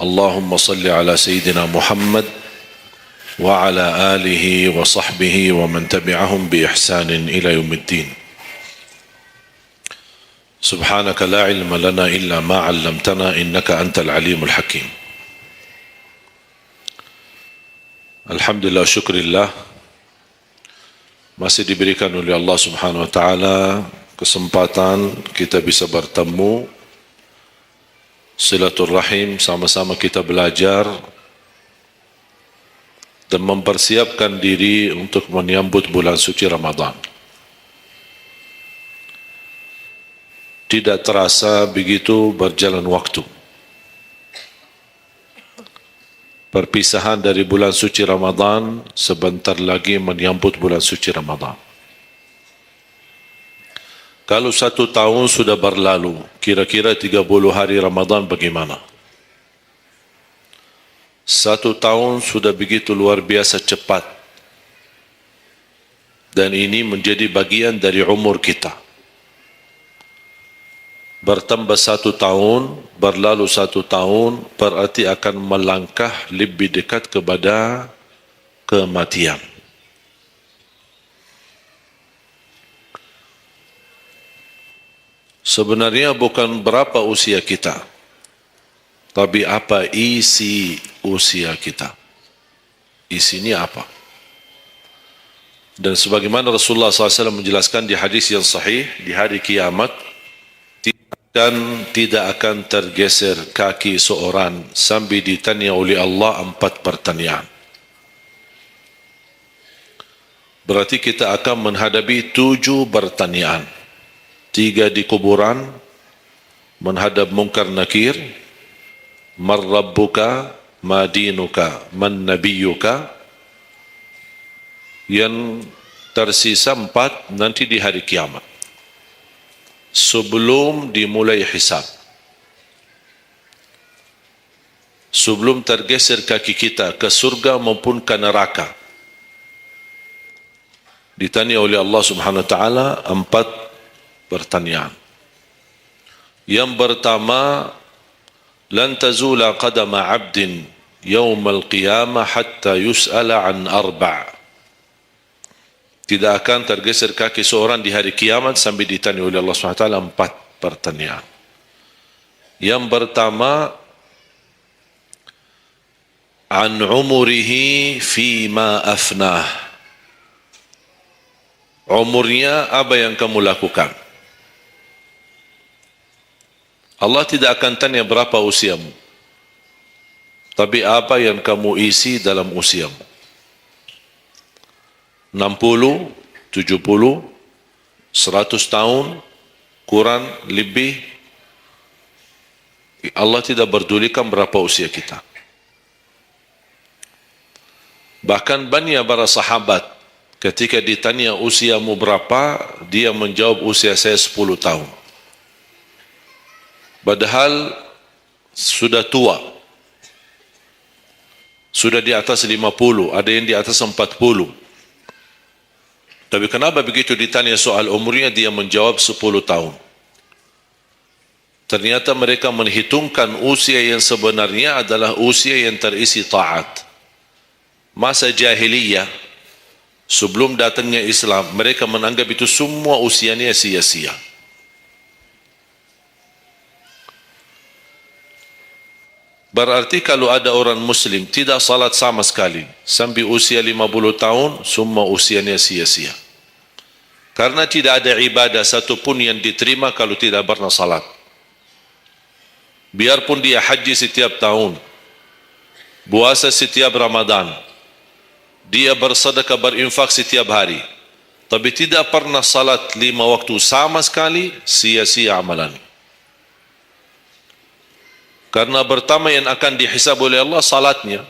اللهم صل على سيدنا محمد وعلى آله وصحبه ومن تبعهم بإحسان إلى يوم الدين. سبحانك لا علم لنا إلا ما علمتنا إنك أنت العليم الحكيم. Alhamdulillah, syukurillah, masih diberikan oleh Allah Subhanahu wa taala kesempatan kita bisa bertemu, silaturahim, sama-sama kita belajar dan mempersiapkan diri untuk menyambut bulan suci Ramadan. Tidak terasa begitu berjalan waktu. Perpisahan dari bulan suci Ramadan, sebentar lagi menyambut bulan suci Ramadan. Kalau 1 tahun sudah berlalu, kira-kira 30 hari Ramadan bagaimana? 1 tahun sudah begitu luar biasa cepat. Dan ini menjadi bagian dari umur kita. Bertambah 1 tahun, berlalu 1 tahun, berarti akan melangkah lebih dekat kepada kematian. Sebenarnya bukan berapa usia kita, tapi apa isi usia kita. Isinya apa? Dan sebagaimana Rasulullah SAW menjelaskan di hadis yang sahih, di hari kiamat, dan tidak akan tergeser kaki seorang sambil ditanya oleh Allah 4 pertanyaan. Berarti kita akan menghadapi 7 pertanyaan. 3 di kuburan, menghadap mungkar nakir, man rabbuka, ma dinuka, man nabiyuka. Yang tersisa 4 nanti di hari kiamat, sebelum dimulai hisab, sebelum tergeser kaki kita ke surga maupun ke neraka, ditanya oleh Allah Subhanahu wa taala 4 pertanyaan. Yang pertama, lan tazula qadama 'abdin yaumal qiyamah hatta yus'ala an 4. Tidak akan tergeser kaki seorang di hari kiamat sambil ditanya oleh Allah SWT 4 pertanyaan. Yang pertama, an umurihi fima afnah. Umurnya apa yang kamu lakukan? Allah tidak akan tanya berapa usiamu, tapi apa yang kamu isi dalam usiamu. 60, 70, 100 tahun, kurang, lebih, Allah tidak berdulikan berapa usia kita. Bahkan banyak para sahabat ketika ditanya usiamu berapa, dia menjawab usia saya 10 tahun. Padahal sudah tua, sudah di atas 50, ada yang di atas 40. Tapi kenapa begitu ditanya soal umurnya dia menjawab 10 tahun? Ternyata mereka menghitungkan usia yang sebenarnya adalah usia yang terisi taat. Masa jahiliyah, sebelum datangnya Islam, mereka menganggap itu semua usianya sia-sia. Berarti kalau ada orang muslim tidak salat sama sekali sampai usia 50 tahun, semua usianya sia-sia. Karena tidak ada ibadah satupun yang diterima kalau tidak pernah salat. Biarpun dia haji setiap tahun, puasa setiap Ramadan, dia bersedekah, berinfak setiap hari, tapi tidak pernah salat 5 waktu sama sekali, sia-sia amalan. Karena pertama yang akan dihisab oleh Allah salatnya.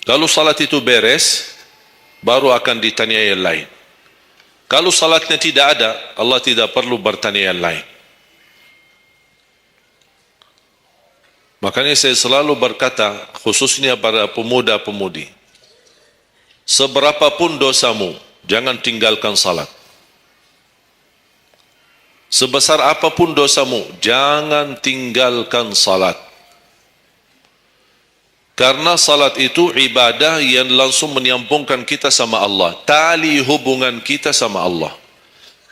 Kalau salat itu beres, baru akan ditanya yang lain. Kalau salatnya tidak ada, Allah tidak perlu bertanya yang lain. Makanya saya selalu berkata, khususnya para pemuda-pemudi, seberapapun dosamu, jangan tinggalkan salat. Sebesar apapun dosamu, jangan tinggalkan salat. Karena salat itu ibadah yang langsung menyambungkan kita sama Allah. Tali hubungan kita sama Allah.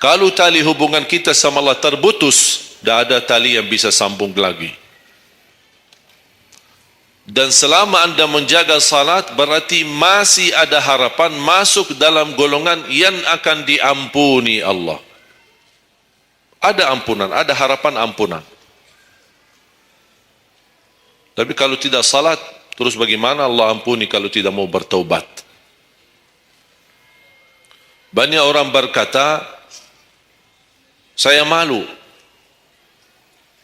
Kalau tali hubungan kita sama Allah terputus, tidak ada tali yang bisa sambung lagi. Dan selama anda menjaga salat, berarti masih ada harapan masuk dalam golongan yang akan diampuni Allah. Ada ampunan, ada harapan ampunan. Tapi kalau tidak salat, terus bagaimana Allah ampuni kalau tidak mau bertaubat? Banyak orang berkata, saya malu.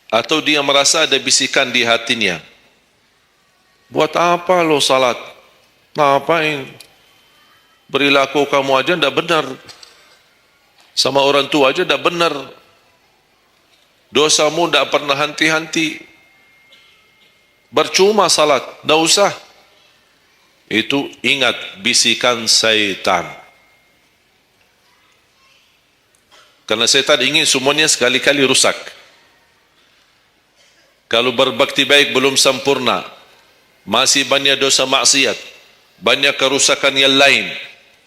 Atau dia merasa ada bisikan di hatinya. Buat apa lo salat? Ngapain? Perilaku kamu aja tidak benar. Sama orang tua aja tidak benar. Dosamu tidak pernah henti-henti. Bercuma salat, tidak usah. Itu ingat bisikan syaitan. Karena syaitan ingin semuanya sekali-kali rusak. Kalau berbakti baik belum sempurna, masih banyak dosa maksiat, banyak kerusakan yang lain,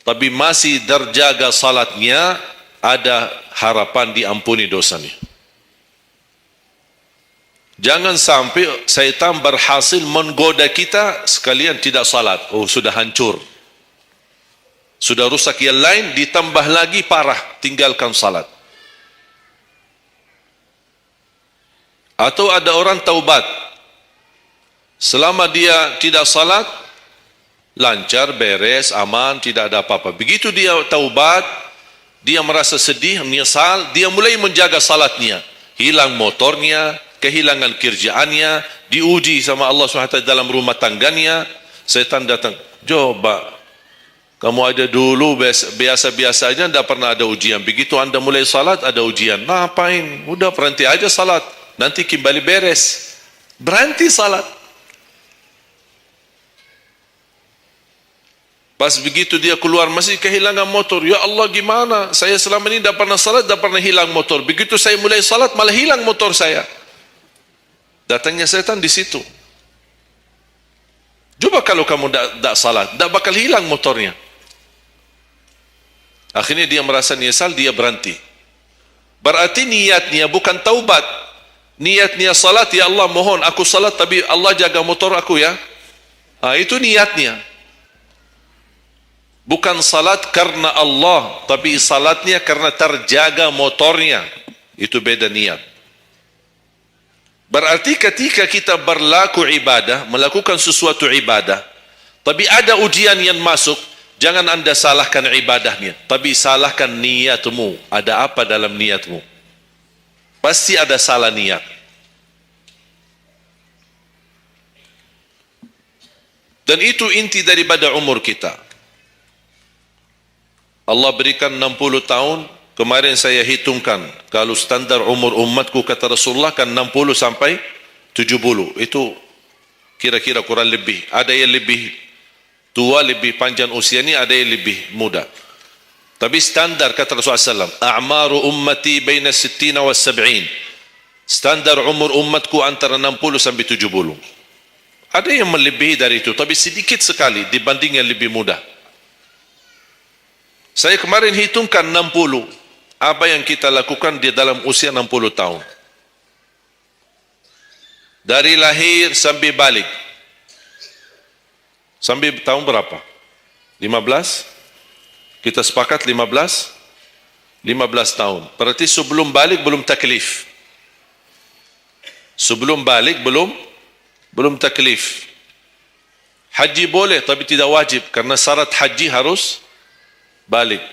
tapi masih terjaga salatnya, ada harapan diampuni dosanya. Jangan sampai syaitan berhasil menggoda kita sekalian tidak salat. Oh, sudah hancur, sudah rusak yang lain, ditambah lagi parah, tinggalkan salat. Atau ada orang taubat, selama dia tidak salat, lancar, beres, aman, tidak ada apa-apa. Begitu dia taubat, dia merasa sedih, menyesal, dia mulai menjaga salatnya. Hilang motornya, kehilangan kerjaannya, diuji sama Allah SWT dalam rumah tangganya. Setan datang, coba, kamu ada dulu biasa-biasa aja, tidak pernah ada ujian. Begitu anda mulai salat, ada ujian. Ngapain? Udah berhenti aja salat, nanti kembali beres. Berhenti salat. Pas begitu dia keluar masih kehilangan motor. Ya Allah, gimana? Saya selama ini tidak pernah salat, tidak pernah hilang motor. Begitu saya mulai salat, malah hilang motor saya. Datangnya setan di situ. Coba kalau kamu tidak salat, tidak bakal hilang motornya. Akhirnya dia merasa nyesal, dia berhenti. Berarti niatnya bukan taubat. Niatnya salat, ya Allah mohon aku salat tapi Allah jaga motor aku ya. Itu niatnya. Bukan salat karena Allah, tapi salatnya karena terjaga motornya. Itu beda niat. Berarti ketika kita berlaku ibadah, melakukan sesuatu ibadah, tapi ada ujian yang masuk, jangan anda salahkan ibadahnya, tapi salahkan niatmu. Ada apa dalam niatmu? Pasti ada salah niat. Dan itu inti daripada umur kita. Allah berikan 60 tahun, kemarin saya hitungkan, kalau standar umur umatku kata Rasulullah kan 60 sampai 70, itu kira-kira kurang lebih. Ada yang lebih tua, lebih panjang usianya, ada yang lebih muda. Tapi standar kata Rasulullah SAW, a'maru ummati baina 60 wa 70. Standar umur umatku antara 60 sampai 70. Ada yang melebihi dari itu, tapi sedikit sekali dibanding yang lebih muda. Saya kemarin hitungkan 60. Apa yang kita lakukan di dalam usia 60 tahun. Dari lahir sampai balik. Sampai tahun berapa? 15? Kita sepakat 15? 15 tahun. Berarti sebelum balik belum taklif. Sebelum balik belum taklif. Haji boleh tapi tidak wajib, karena syarat haji harus balik.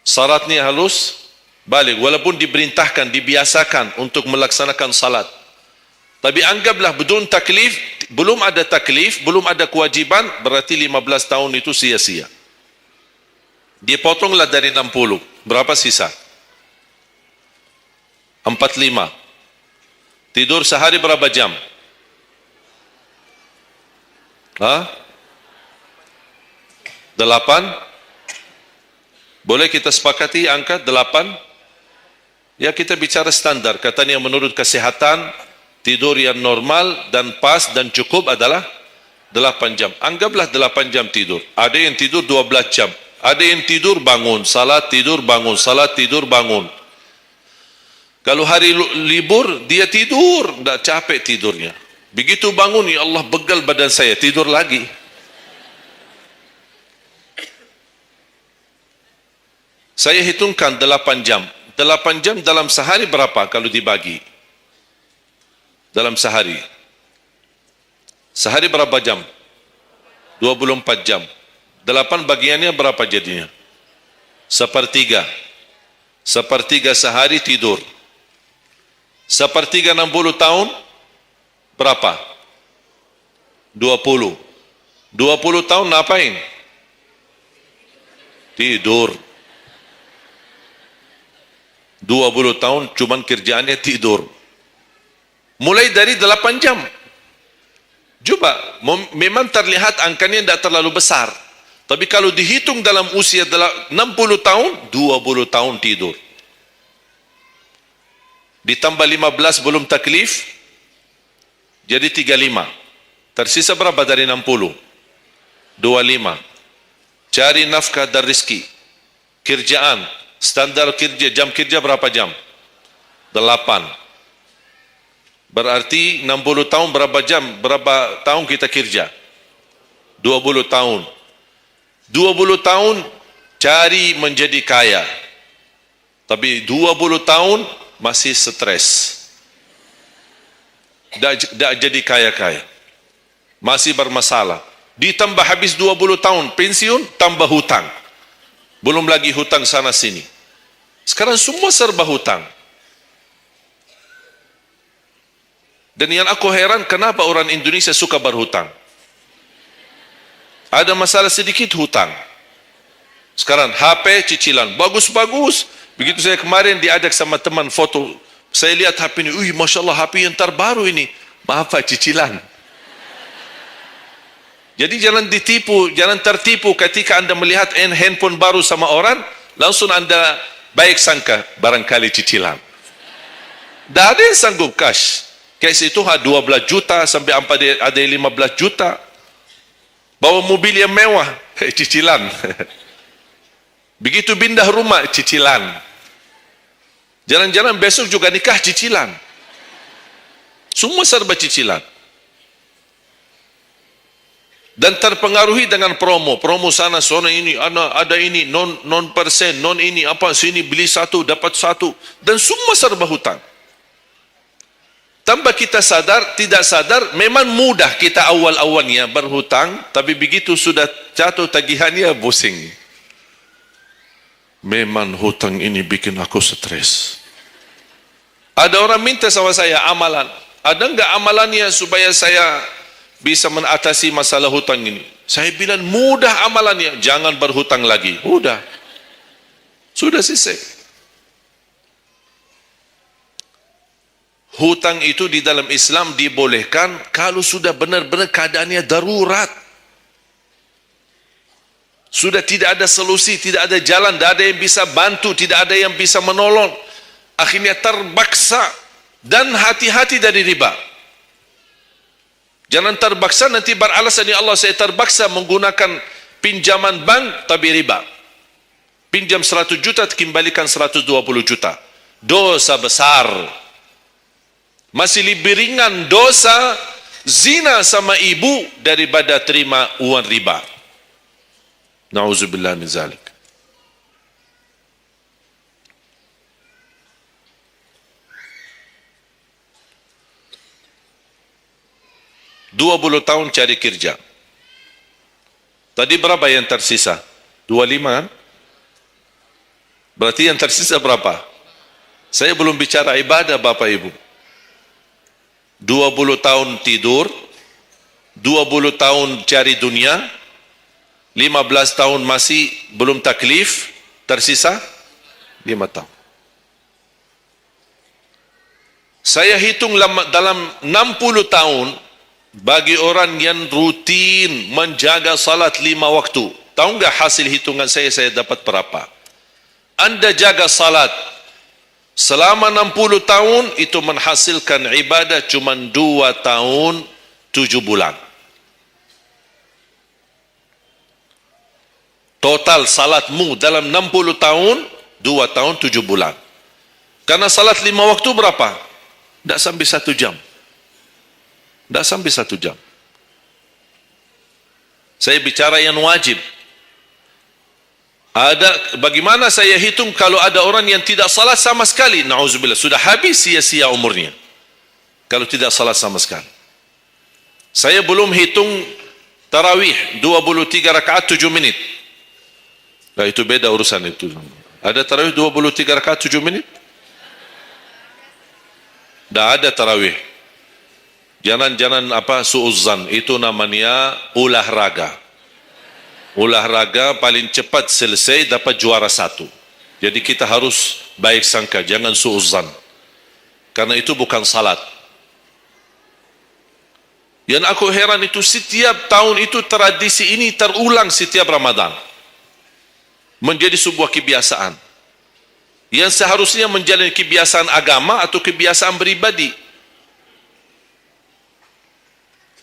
Syaratnya harus balik, walaupun diperintahkan, dibiasakan untuk melaksanakan salat. Tapi anggaplah bedun taklif, belum ada taklif, belum ada kewajiban, berarti 15 tahun itu sia-sia. Dipotonglah dari 60, berapa sisa? 45. Tidur sehari berapa jam? Hah? 8? Boleh kita sepakati angka 8? Ya, kita bicara standar. Katanya menurut kesehatan, tidur yang normal dan pas dan cukup adalah 8 jam. Anggaplah 8 jam tidur. Ada yang tidur 12 jam. Ada yang tidur bangun, salat tidur bangun, salat tidur bangun. Kalau hari libur, dia tidur, tak capek tidurnya. Begitu bangun, ya Allah begal badan saya, tidur lagi. Saya hitungkan 8 jam. 8 jam dalam sehari berapa kalau dibagi? Dalam sehari. Sehari berapa jam? 24 jam. 8 bagiannya berapa jadinya? Sepertiga. Sepertiga sehari tidur. Sepertiga 60 tahun berapa? 20. 20 tahun ngapain? Tidur. 20 tahun cuman kerjaannya tidur. Mulai dari 8 jam. Coba, memang terlihat angkanya tidak terlalu besar. Tapi kalau dihitung dalam usia 60 tahun, 20 tahun tidur. Ditambah 15 belum taklif, jadi 35. Tersisa berapa dari 60? 25. Cari nafkah dan rizki. Kerjaan, standar kerja, jam kerja berapa jam? 8. Berarti 60 tahun berapa jam? Berapa tahun kita kerja? 20 tahun. 20 tahun cari menjadi kaya. Tapi 20 tahun masih stres. Tak jadi kaya-kaya. Masih bermasalah. Ditambah habis 20 tahun pensiun, tambah hutang. Belum lagi hutang sana sini. Sekarang semua serba hutang. Dan yang aku heran, kenapa orang Indonesia suka berhutang? Ada masalah sedikit hutang. Sekarang HP cicilan bagus-bagus. Begitu saya kemarin diajak sama teman foto, saya lihat HP ini, Masya Allah HP yang terbaru ini. Maaf Pak, cicilan. Jadi jangan ditipu, jangan tertipu ketika Anda melihat handphone baru sama orang, langsung Anda baik sangka barangkali cicilan. Tak ada yang sanggup cash. Cash itu 12 juta sampai ada 15 juta. Bawa mobil yang mewah, cicilan. Begitu pindah rumah, cicilan. Jalan-jalan besok juga nikah, cicilan. Semua serba cicilan. Dan terpengaruhi dengan promo. Promo sana, sana ini, ada ini, non persen, non ini, apa, sini beli satu, dapat satu. Dan semua serba hutang. Tanpa kita sadar, tidak sadar, memang mudah kita awal-awalnya berhutang, tapi begitu sudah jatuh tagihannya, pusing. Memang hutang ini bikin aku stres. Ada orang minta sama saya amalan. Ada enggak amalannya supaya saya bisa mengatasi masalah hutang ini? Saya bilang mudah amalannya, jangan berhutang lagi. Udah. Sudah selesai. Hutang itu di dalam Islam dibolehkan kalau sudah benar-benar keadaannya darurat. Sudah tidak ada solusi, tidak ada jalan, tidak ada yang bisa bantu, tidak ada yang bisa menolong. Akhirnya terpaksa, dan hati-hati dari riba. Jangan terpaksa nanti beralasan, ya Allah saya terpaksa menggunakan pinjaman bank tapi riba. Pinjam 100 juta kembalikan 120 juta. Dosa besar. Masih lebih ringan dosa zina sama ibu daripada terima uang riba. Na'udzubillah min zalik. Dua 20 tahun cari kerja. Tadi berapa yang tersisa? 25 kan? Berarti yang tersisa berapa? Saya belum bicara ibadah Bapak Ibu. 20 tahun tidur, 20 tahun cari dunia, 15 tahun masih belum taklif, tersisa 5 tahun. Saya hitung dalam 60 tahun, bagi orang yang rutin menjaga salat 5 waktu, tahu enggak hasil hitungan saya dapat berapa? Anda jaga salat selama 60 tahun, itu menghasilkan ibadah cuma 2 tahun 7 bulan. total salatmu dalam 60 tahun 2 tahun 7 bulan. Karena salat 5 waktu berapa? Tak sampai 1 jam. Tak sampai 1 jam. Saya bicara yang wajib. Bagaimana saya hitung kalau ada orang yang tidak salat sama sekali? Na'udzubillah, sudah habis sia-sia umurnya kalau tidak salat sama sekali. Saya belum hitung tarawih 23 rakaat 7 menit. Nah, itu beda urusan itu. Ada tarawih 23 rakaat 7 menit? Tak ada tarawih. Jangan su'uzzan. Itu namanya olahraga. Olahraga paling cepat selesai dapat juara 1. Jadi kita harus baik sangka, jangan su'uzzan. Karena itu bukan salat. Yang aku heran itu setiap tahun itu tradisi ini terulang setiap Ramadan. Menjadi sebuah kebiasaan. Yang seharusnya menjalani kebiasaan agama atau kebiasaan beribadi.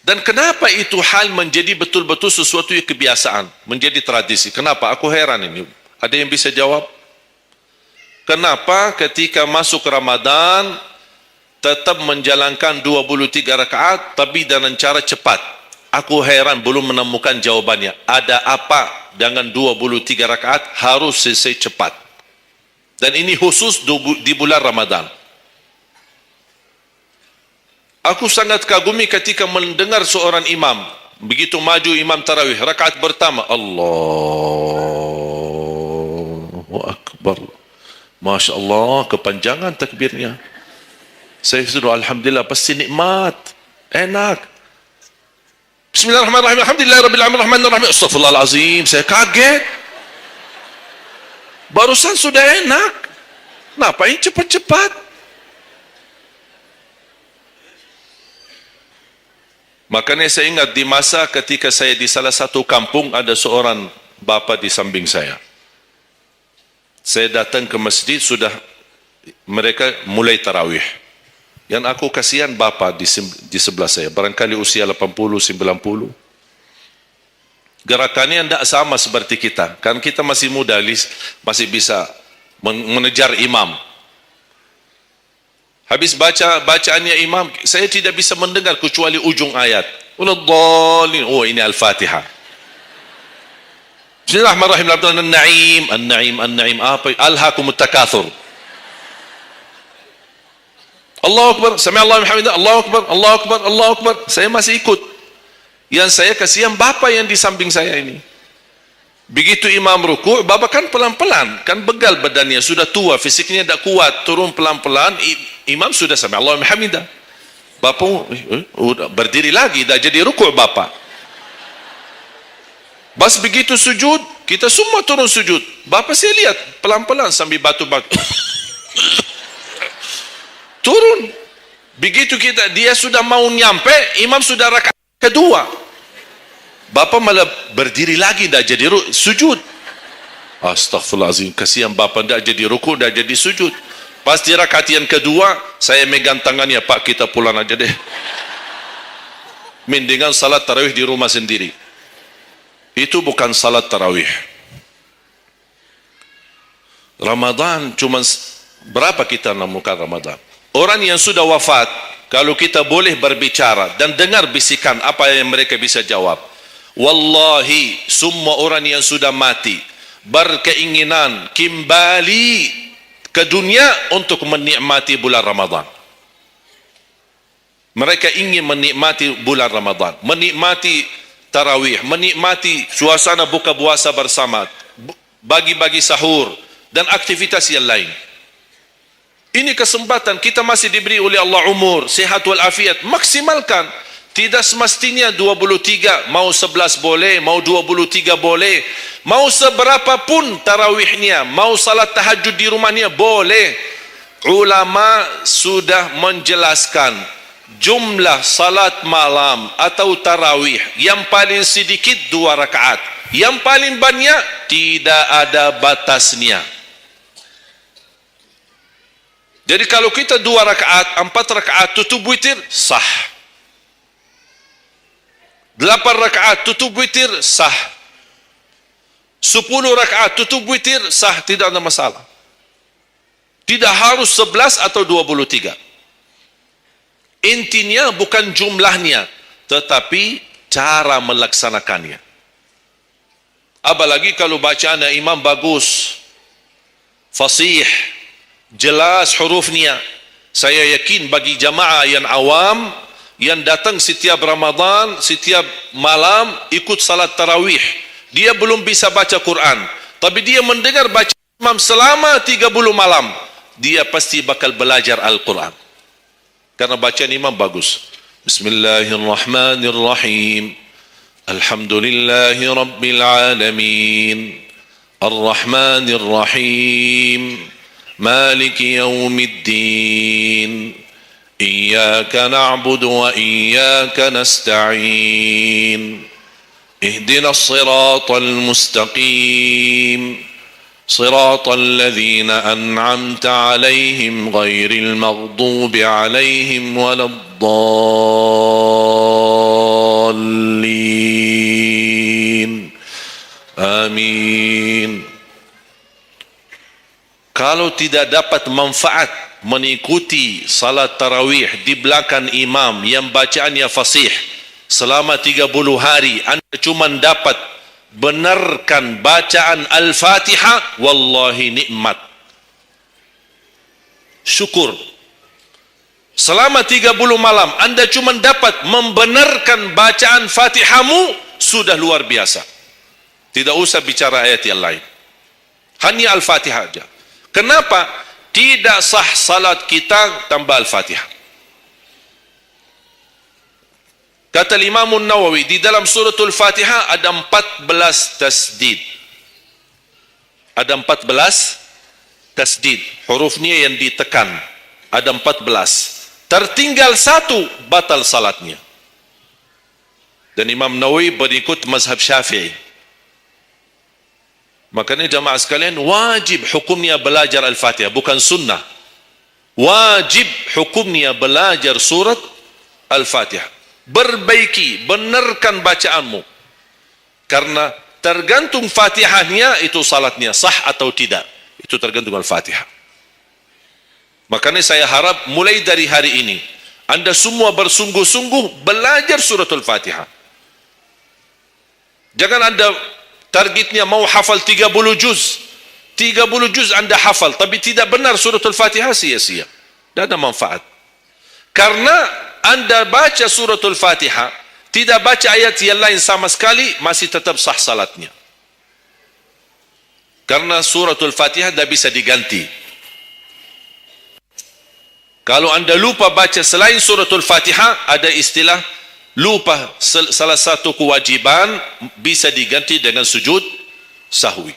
Dan kenapa itu hal menjadi betul-betul sesuatu yang kebiasaan, menjadi tradisi? Kenapa? Aku heran ini. Ada yang bisa jawab? Kenapa ketika masuk Ramadan tetap menjalankan 23 rakaat tapi dengan cara cepat? Aku heran belum menemukan jawabannya. Ada apa dengan 23 rakaat harus selesai cepat? Dan ini khusus di bulan Ramadan. Aku sangat kagumi ketika mendengar seorang imam begitu maju imam tarawih rakaat pertama, Allahu Akbar, Masya Allah, kepanjangan takbirnya. Saya sudah alhamdulillah, pasti nikmat, enak. Bismillahirrahmanirrahim, alhamdulillahirrahmanirrahim, astaghfirullahalazim. Saya kaget, barusan sudah enak, ngapain cepat-cepat? Makanya saya ingat di masa ketika saya di salah satu kampung, ada seorang bapa di samping saya. Saya datang ke masjid, sudah mereka mulai tarawih. Yang aku kasihan bapa di sebelah saya, barangkali usia 80, 90. Gerakannya tidak sama seperti kita. Kan kita masih muda, masih bisa mengejar imam. Habis bacaannya imam, saya tidak bisa mendengar kecuali ujung ayat. Oh, ini Al-Fatihah. Bismillahirrahmanirrahim. An-Na'im. Apa? Alhaakumut takatsur. Allahu Akbar. Sami'allahu liman hamidah. Allahu Akbar. Allahu Akbar. Allahu Akbar. Saya masih ikut. Yang saya kasihan bapa yang di samping saya ini. Begitu imam ruku', bapa kan pelan-pelan, kan begal badannya, sudah tua, fisiknya tak kuat, turun pelan-pelan, imam sudah sampai Allahu hamidah. Bapa berdiri lagi, dah jadi ruku' bapa. Bas begitu sujud, kita semua turun sujud. Bapa saya lihat pelan-pelan sambil batu-batu. Turun. Begitu dia sudah mau nyampe, imam sudah rakaat kedua. Bapa malah berdiri lagi, dah jadi sujud. Astaghfirullahaladzim, kasihan bapa, dah jadi ruku, dah jadi sujud. Pas di rakaat yang kedua, saya megang tangannya, Pak, kita pulang aja deh. Mendingan salat tarawih di rumah sendiri. Itu bukan salat tarawih. Ramadan cuma berapa kita menemukan Ramadan? Orang yang sudah wafat, kalau kita boleh berbicara dan dengar bisikan apa yang mereka bisa jawab. Wallahi, semua orang yang sudah mati berkeinginan kembali ke dunia untuk menikmati bulan Ramadan. Mereka ingin menikmati bulan Ramadan, menikmati tarawih, menikmati suasana buka puasa bersama, bagi-bagi sahur dan aktivitas yang lain. Ini kesempatan, kita masih diberi oleh Allah umur, sehat walafiat, maksimalkan. Tidak semestinya 23, mau 11 boleh, mau 23 boleh, mau seberapapun tarawihnya, mau salat tahajud di rumahnya boleh. Ulama sudah menjelaskan jumlah salat malam atau tarawih yang paling sedikit 2 rakaat, yang paling banyak tidak ada batasnya. Jadi kalau kita 2 rakaat, 4 rakaat tutup witir, sah. 8 rakaat tutup witir, sah. 10 rakaat tutup witir, sah, tidak ada masalah. Tidak harus 11 atau 23. Intinya bukan jumlahnya, tetapi cara melaksanakannya. Apalagi kalau bacaan imam bagus, fasih, jelas hurufnya. Saya yakin bagi jamaah yang awam, yang datang setiap Ramadan, setiap malam ikut salat tarawih, dia belum bisa baca Quran, tapi dia mendengar baca imam selama 30 malam, dia pasti bakal belajar Al-Quran karena bacaan imam bagus. Bismillahirrahmanirrahim. Alhamdulillahi rabbil alamin. Ar-Rahmanir-Rahim. Maliki yaumiddin. Iyyaka na'budu wa iyyaka nasta'in. Ihdinas siratal mustaqim. صراط الذين أنعمت عليهم غير المغضوب عليهم ولا الضالين آمين. Kalau tidak dapat manfaat mengikuti salat tarawih di belakang imam yang bacaannya fasih selama 30 hari, anda cuma dapat benarkan bacaan Al-Fatihah, wallahi nikmat, syukur. Selama 30 malam anda cuma dapat membenarkan bacaan Fatihahmu, sudah luar biasa. Tidak usah bicara ayat yang lain, hanya Al-Fatihah saja. Kenapa? Tidak sah salat kita tanpa Al-Fatihah. Kata Imam Nawawi, di dalam suratul Fatihah ada 14 tasdid. Ada 14 tasdid. Hurufnya yang ditekan. Ada 14. Tertinggal satu, batal salatnya. Dan Imam Nawawi berikut mazhab Syafi'i. Makanya jamaah sekalian, wajib hukumnya belajar Al-Fatihah, bukan sunnah. Wajib hukumnya belajar surat Al-Fatihah. Perbaiki, benarkan bacaanmu, karena tergantung Fatihahnya itu salatnya sah atau tidak, itu tergantung Al-Fatihah. Makanya saya harap mulai dari hari ini anda semua bersungguh-sungguh belajar suratul Fatihah. Jangan anda targetnya mau hafal 30 juz anda hafal, tapi tidak benar suratul Fatihah, sia-sia, tidak ada manfaat. Karena anda baca suratul Fatihah, tidak baca ayat yang lain sama sekali, masih tetap sah salatnya. Karena suratul Fatihah tidak bisa diganti. Kalau anda lupa baca selain suratul Fatihah, ada istilah lupa salah satu kewajiban, bisa diganti dengan sujud sahwi.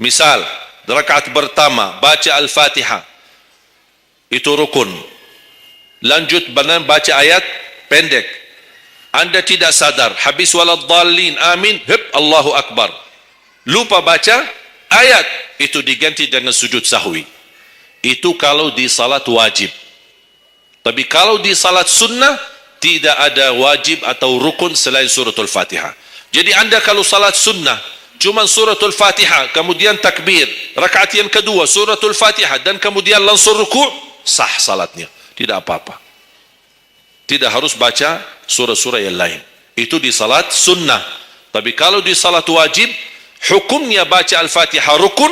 Misal, rakaat pertama baca Al-Fatihah, itu rukun. Lanjut baca ayat pendek, anda tidak sadar, habis waladdallin amin, Allahu Akbar, lupa baca ayat, itu diganti dengan sujud sahwi. Itu kalau di salat wajib. Tapi kalau di salat sunnah, tidak ada wajib atau rukun selain suratul Fatihah. Jadi anda kalau salat sunnah cuma suratul Fatihah, kemudian takbir, rakaat yang kedua suratul Fatihah, dan kemudian langsung ruku', sah salatnya, tidak apa-apa. Tidak harus baca surah-surah yang lain. Itu di salat sunnah. Tapi kalau di salat wajib, hukumnya baca Al-Fatihah rukun,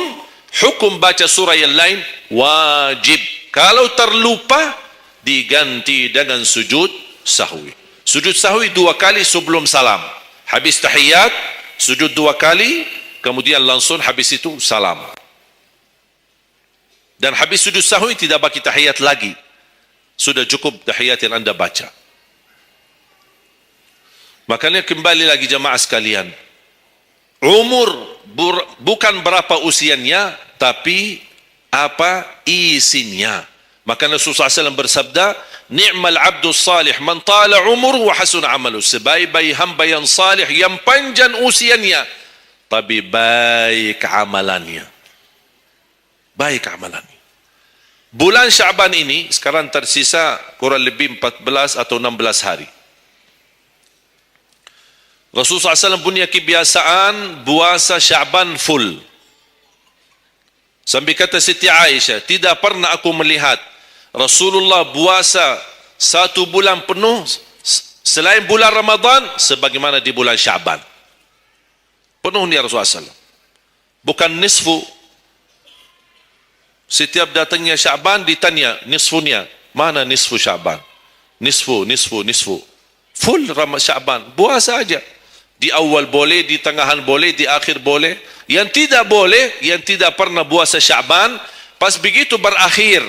hukum baca surah yang lain wajib. Kalau terlupa, diganti dengan sujud sahwi. Sujud sahwi 2 kali sebelum salam. Habis tahiyat, sujud 2 kali, kemudian langsung habis itu salam. Dan habis sujud sahwi tidak bagi tahiyat lagi. Sudah cukup tahiyat yang anda baca. Makanya kembali lagi jamaah sekalian, umur bukan berapa usianya, tapi apa isinya. Makanya Rasulullah SAW bersabda, ni'mal abdus salih man tala umur wa hasun amalu. Sebaik-baik hamba yang salih, yang panjang usianya, tapi baik amalannya. Baik amalannya. Bulan Syaban ini sekarang tersisa kurang lebih 14 atau 16 hari. Rasulullah SAW punya kebiasaan puasa Sya'ban full. Sampai kata Siti Aisyah, tidak pernah aku melihat Rasulullah puasa 1 bulan penuh selain bulan Ramadan sebagaimana di bulan Sya'ban. Penuh ni Rasulullah SAW. Bukan nisfu. Setiap datangnya Sya'ban ditanya nisfunya. Mana nisfu Sya'ban? Nisfu. Full Sya'ban. Puasa aja. Di awal boleh, di tengahan boleh, di akhir boleh. Yang tidak boleh, yang tidak pernah puasa Sya'ban, pas begitu berakhir,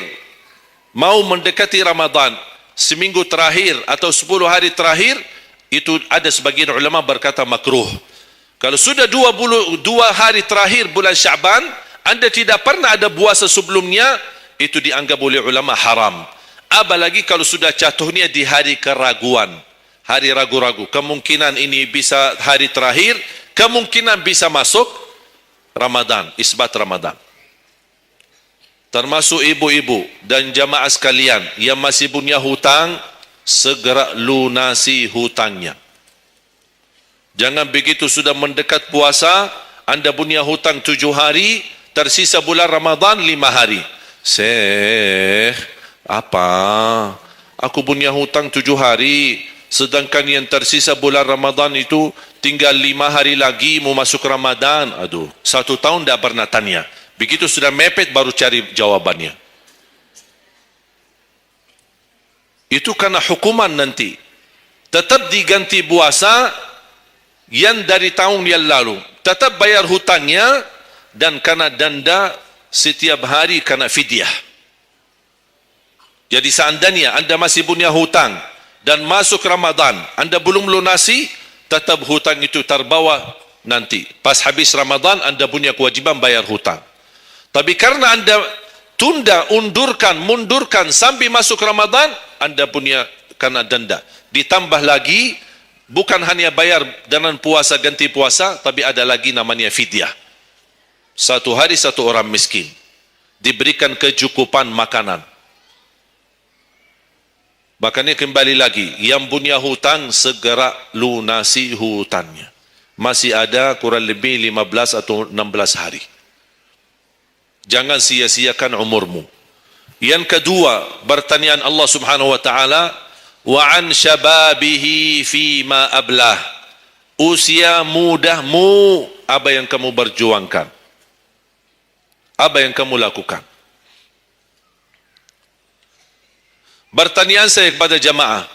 mau mendekati Ramadan, seminggu terakhir atau 10 hari terakhir, itu ada sebagian ulama berkata makruh. Kalau sudah 2 hari terakhir bulan Sya'ban, anda tidak pernah ada puasa sebelumnya, itu dianggap oleh ulama haram. Apalagi kalau sudah jatuhnya di hari keraguan, hari ragu-ragu, kemungkinan ini bisa hari terakhir, kemungkinan bisa masuk Ramadan, isbat Ramadan. Termasuk ibu-ibu dan jamaah sekalian yang masih punya hutang, segera lunasi hutangnya. Jangan begitu sudah mendekat puasa, anda punya hutang 7 hari, tersisa bulan Ramadan 5 hari. Syekh, apa? Aku punya hutang 7 hari, sedangkan yang tersisa bulan Ramadan itu tinggal 5 hari lagi mau masuk Ramadan. Aduh, 1 tahun dah pernah tanya. Begitu sudah mepet baru cari jawabannya. Itu karena hukuman nanti. Tetap diganti puasa yang dari tahun yang lalu. Tetap bayar hutangnya dan kena denda setiap hari kena fidyah. Jadi seandainya anda masih punya hutang dan masuk Ramadan, anda belum lunasi, tetap hutang itu terbawa nanti. Pas habis Ramadan, anda punya kewajiban bayar hutang. Tapi karena anda tunda, mundurkan sampai masuk Ramadan, anda punya kena denda. Ditambah lagi, bukan hanya bayar dengan puasa, ganti puasa, tapi ada lagi namanya fidyah. 1 hari 1 orang miskin. Diberikan kecukupan makanan. Makanya kembali lagi, yang punya hutang segera lunasi hutangnya. Masih ada kurang lebih 15 atau 16 hari. Jangan sia-siakan umurmu. Yang kedua, pertanyaan Allah Subhanahu wa taala, wa an syababihi fima ablah. Usia mudahmu, apa yang kamu berjuangkan? Apa yang kamu lakukan? Pertanyaan saya kepada jamaah,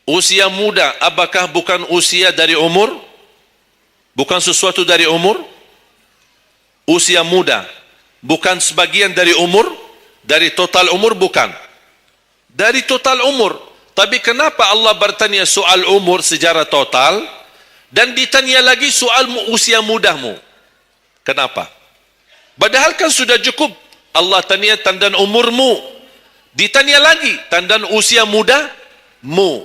usia muda apakah bukan usia dari umur? Bukan sesuatu dari umur? Usia muda bukan sebagian dari umur? Dari total umur bukan? Dari total umur. Tapi kenapa Allah bertanya soal umur secara total dan ditanya lagi soal usia mudahmu? Kenapa? Padahal kan sudah cukup Allah tanya tandaan umurmu, ditanya lagi tandaan usia mudamu.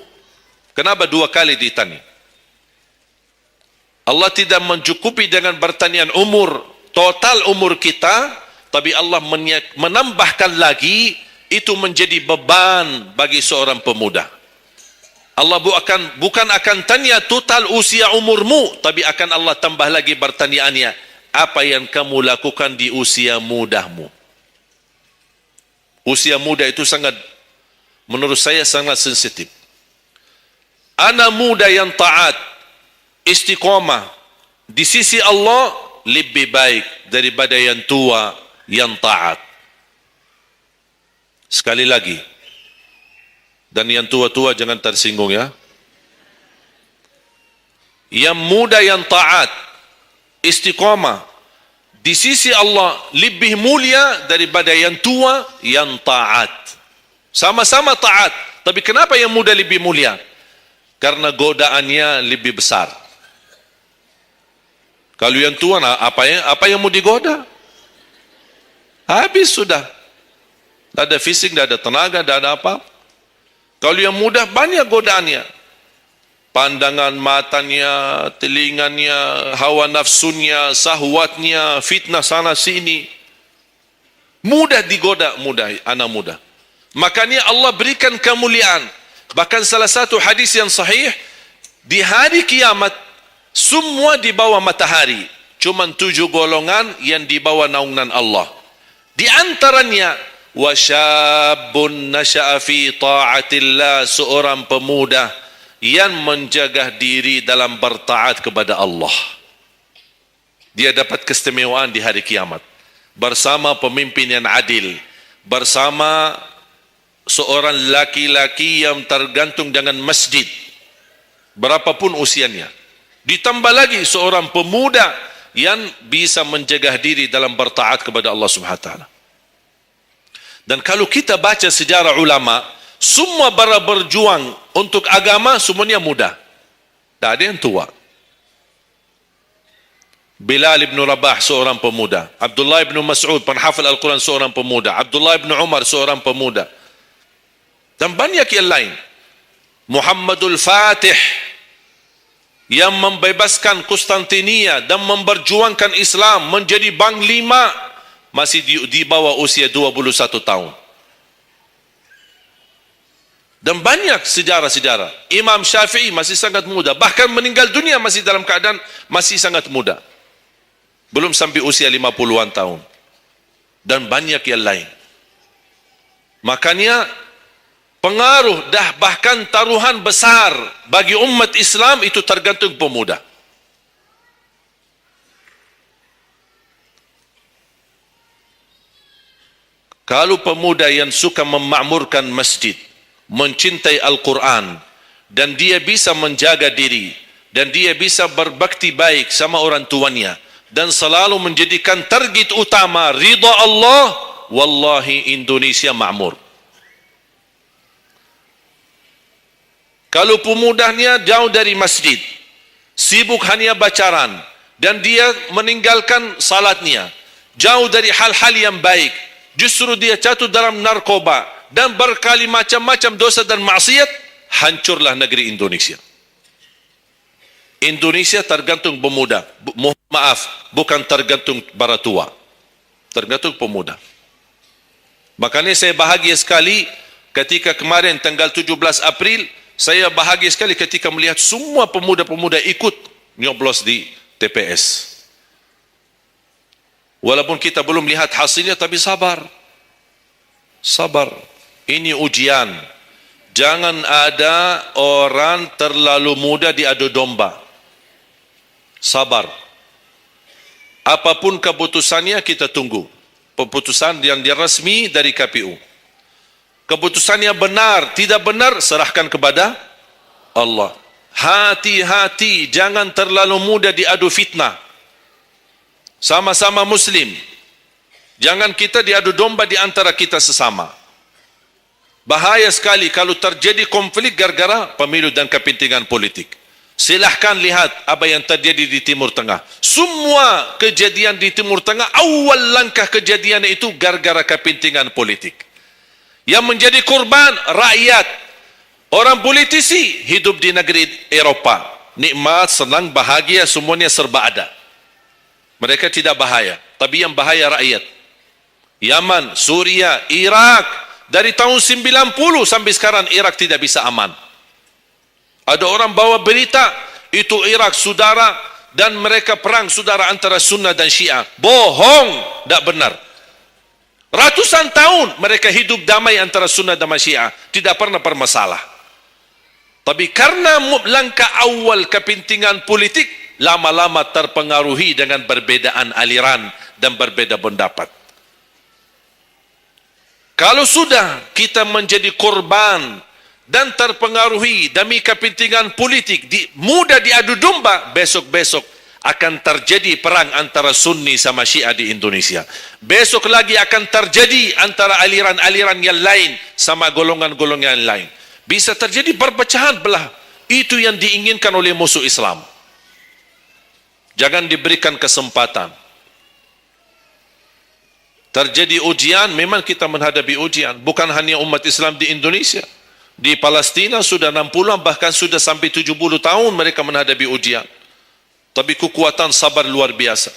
Kenapa 2 kali ditanya? Allah tidak mencukupi dengan pertanyaan umur, total umur kita, tapi Allah menambahkan lagi, itu menjadi beban bagi seorang pemuda. Allah bukan akan tanya total usia umurmu, tapi akan Allah tambah lagi pertanyaannya, apa yang kamu lakukan di usia mudahmu? Usia muda itu sangat, menurut saya sangat sensitif. Anak muda yang taat, istiqomah di sisi Allah lebih baik daripada yang tua yang taat. Sekali lagi, dan yang tua-tua jangan tersinggung ya. Yang muda yang taat, istiqamah di sisi Allah lebih mulia daripada yang tua yang taat. Sama-sama taat, tapi kenapa yang muda lebih mulia? Karena godaannya lebih besar. Kalau yang tua, apa yang mau digoda? Habis sudah. Tak ada fisik, tak ada tenaga, tak ada apa. Kalau yang muda banyak godaannya. Pandangan matanya, telinganya, hawa nafsunya, sahwatnya, fitnah sana sini. Mudah digoda, anak muda. Makanya Allah berikan kemuliaan. Bahkan salah satu hadis yang sahih, Di hari kiamat, semua di bawah matahari. Cuma 7 golongan yang di bawah naungan Allah. Di antaranya, wasyabun nasya'a fi ta'atillah, seorang pemuda yang menjaga diri dalam bertaat kepada Allah. Dia dapat keistimewaan di hari kiamat. Bersama pemimpin yang adil. Bersama seorang laki-laki yang tergantung dengan masjid. Berapapun usianya. Ditambah lagi seorang pemuda yang bisa menjaga diri dalam bertaat kepada Allah Subhanahu wa taala. Dan kalau kita baca sejarah ulama, semua para berjuang untuk agama semuanya muda. Tak ada yang tua. Bilal ibn Rabah seorang pemuda, Abdullah ibn Mas'ud penghafal Al-Quran seorang pemuda, Abdullah ibn Umar seorang pemuda, dan banyak yang lain. Muhammadul Fatih yang membebaskan Konstantinia dan memperjuangkan Islam menjadi panglima, masih di bawah usia 21 tahun. Dan banyak sejarah-sejarah. Imam Syafi'i masih sangat muda, bahkan meninggal dunia masih dalam keadaan masih sangat muda, belum sampai usia 50-an tahun. Dan banyak yang lain. Makanya pengaruh bahkan taruhan besar bagi umat Islam itu tergantung pemuda. Kalau pemuda yang suka memakmurkan masjid, mencintai Al-Quran, dan dia bisa menjaga diri, dan dia bisa berbakti baik sama orang tuanya, dan selalu menjadikan target utama ridha Allah, wallahi Indonesia makmur. Kalau pemudanya jauh dari masjid, sibuk hanya bacaran, dan dia meninggalkan salatnya, jauh dari hal-hal yang baik, justru dia jatuh dalam narkoba dan berkali macam-macam dosa dan maksiat, hancurlah negeri Indonesia. Indonesia tergantung pemuda. Maaf, bukan tergantung para tua. Tergantung pemuda. Makanya saya bahagia sekali ketika kemarin tanggal 17 April, saya bahagia sekali ketika melihat semua pemuda-pemuda ikut nyoblos di TPS. Walaupun kita belum lihat hasilnya, tapi sabar. Sabar. Ini ujian. Jangan ada orang terlalu muda diadu domba. Sabar. Apapun keputusannya kita tunggu. Keputusan yang resmi dari KPU. Keputusannya benar, tidak benar, serahkan kepada Allah. Hati-hati, jangan terlalu muda diadu fitnah. Sama-sama Muslim. Jangan kita diadu domba di antara kita sesama. Bahaya sekali kalau terjadi konflik gara-gara pemilu dan kepentingan politik. Silahkan lihat apa yang terjadi di Timur Tengah. Semua kejadian di Timur Tengah, awal langkah kejadian itu gara-gara kepentingan politik. Yang menjadi korban rakyat. Orang politisi hidup di negeri Eropa. Nikmat, senang, bahagia, semuanya serba ada. Mereka tidak bahaya. Tapi yang bahaya rakyat. Yaman, Suria, Irak. Dari tahun 90 sampai sekarang Irak tidak bisa aman. Ada orang bawa berita, itu Irak saudara, dan mereka perang saudara antara Sunnah dan Syiah. Bohong, tidak benar. Ratusan tahun mereka hidup damai antara Sunnah dan Syiah. Tidak pernah bermasalah. Tapi karena langkah awal kepentingan politik, lama-lama terpengaruhi dengan perbedaan aliran dan berbeda pendapat. Kalau sudah kita menjadi korban dan terpengaruhi demi kepentingan politik, mudah diadu domba, besok-besok akan terjadi perang antara Sunni sama Syiah di Indonesia. Besok lagi akan terjadi antara aliran-aliran yang lain sama golongan-golongan yang lain. Bisa terjadi perpecahan belah. Itu yang diinginkan oleh musuh Islam. Jangan diberikan kesempatan. Terjadi ujian, memang kita menghadapi ujian. Bukan hanya umat Islam di Indonesia. Di Palestina sudah 60, bahkan sudah sampai 70 tahun mereka menghadapi ujian. Tapi kekuatan sabar luar biasa.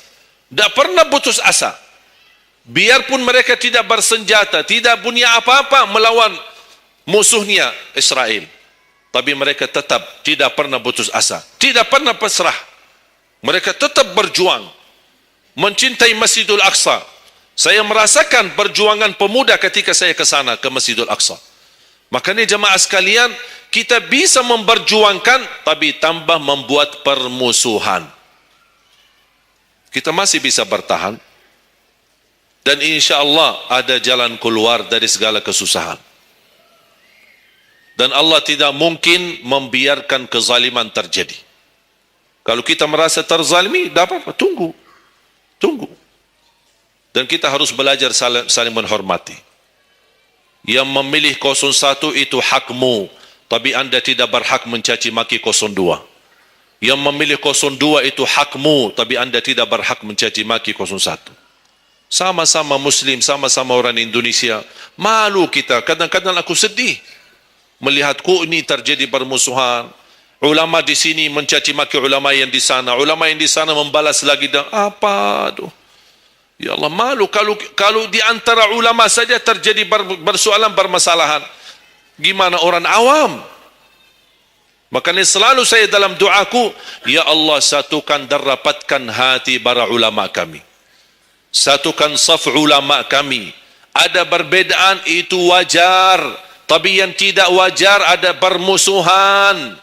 Tidak pernah putus asa. Biarpun mereka tidak bersenjata, tidak punya apa-apa melawan musuhnya Israel. tapi mereka tetap tidak pernah putus asa, tidak pernah pasrah. Mereka tetap berjuang mencintai Masjidul Aqsa. Saya merasakan perjuangan pemuda ketika saya ke sana, ke Masjidul Aqsa. Makanya jemaah sekalian, kita bisa memperjuangkan tapi tambah membuat permusuhan. Kita masih bisa bertahan dan insya Allah ada jalan keluar dari segala kesusahan. Dan Allah tidak mungkin membiarkan kezaliman terjadi. Kalau kita merasa terzalimi, tidak apa-apa, tunggu. Dan kita harus belajar saling menghormati. Yang memilih 01 itu hakmu, tapi anda tidak berhak mencaci maki 02. Yang memilih 02 itu hakmu, tapi anda tidak berhak mencaci maki 01. Sama-sama Muslim, sama-sama orang Indonesia. Malu kita, kadang-kadang aku sedih melihat ini terjadi permusuhan. Ulama di sini mencaci maki ulama yang di sana, ulama yang di sana membalas lagi dan apa tu? Ya Allah, malu kalau di antara ulama saja terjadi persoalan permasalahan. Gimana orang awam? Makanya selalu saya dalam doaku, ya Allah satukan dan rapatkan hati para ulama kami. Satukan saf ulama kami. Ada perbedaan itu wajar, tapi yang tidak wajar ada permusuhan.